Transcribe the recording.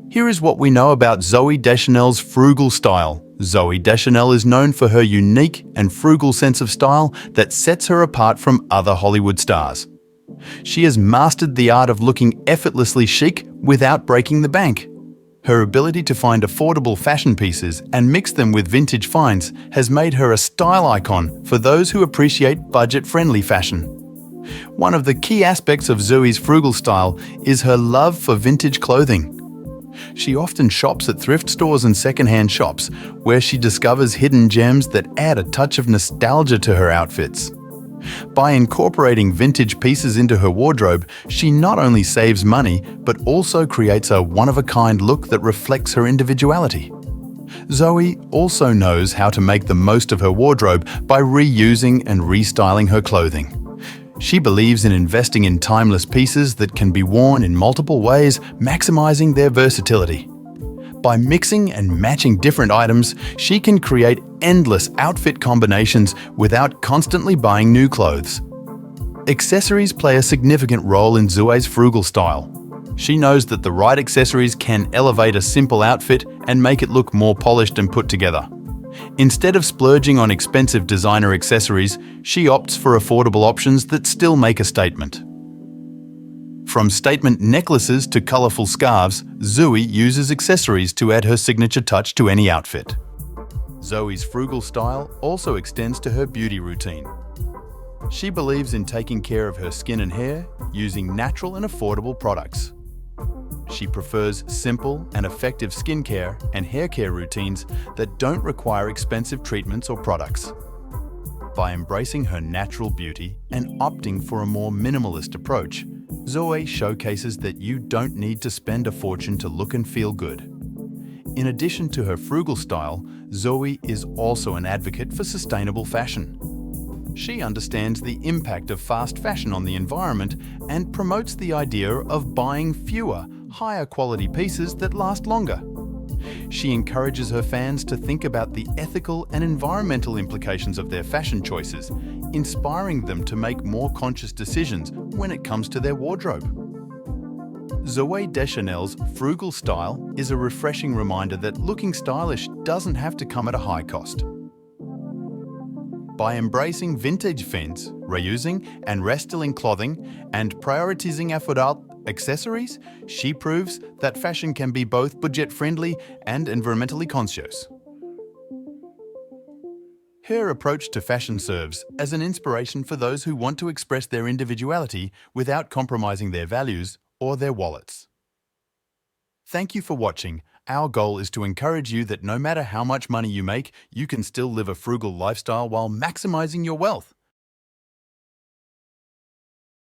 Here is what we know about Zooey Deschanel's frugal style. Zooey Deschanel is known for her unique and frugal sense of style that sets her apart from other Hollywood stars. She has mastered the art of looking effortlessly chic without breaking the bank. Her ability to find affordable fashion pieces and mix them with vintage finds has made her a style icon for those who appreciate budget-friendly fashion. One of the key aspects of Zooey's frugal style is her love for vintage clothing. She often shops at thrift stores and secondhand shops, where she discovers hidden gems that add a touch of nostalgia to her outfits. By incorporating vintage pieces into her wardrobe, she not only saves money, but also creates a one-of-a-kind look that reflects her individuality. Zooey also knows how to make the most of her wardrobe by reusing and restyling her clothing. She believes in investing in timeless pieces that can be worn in multiple ways, maximizing their versatility. By mixing and matching different items, she can create endless outfit combinations without constantly buying new clothes. Accessories play a significant role in Zooey's frugal style. She knows that the right accessories can elevate a simple outfit and make it look more polished and put together. Instead of splurging on expensive designer accessories, she opts for affordable options that still make a statement. From statement necklaces to colorful scarves, Zooey uses accessories to add her signature touch to any outfit. Zooey's frugal style also extends to her beauty routine. She believes in taking care of her skin and hair using natural and affordable products. She prefers simple and effective skincare and hair care routines that don't require expensive treatments or products. By embracing her natural beauty and opting for a more minimalist approach, Zooey showcases that you don't need to spend a fortune to look and feel good. In addition to her frugal style, Zooey is also an advocate for sustainable fashion. She understands the impact of fast fashion on the environment and promotes the idea of buying fewer, higher quality pieces that last longer. She encourages her fans to think about the ethical and environmental implications of their fashion choices, inspiring them to make more conscious decisions when it comes to their wardrobe. Zooey Deschanel's frugal style is a refreshing reminder that looking stylish doesn't have to come at a high cost. By embracing vintage finds, reusing and restyling clothing, and prioritizing affordable accessories, she proves that fashion can be both budget-friendly and environmentally conscious. Her approach to fashion serves as an inspiration for those who want to express their individuality without compromising their values or their wallets. Thank you for watching. Our goal is to encourage you that no matter how much money you make, you can still live a frugal lifestyle while maximizing your wealth.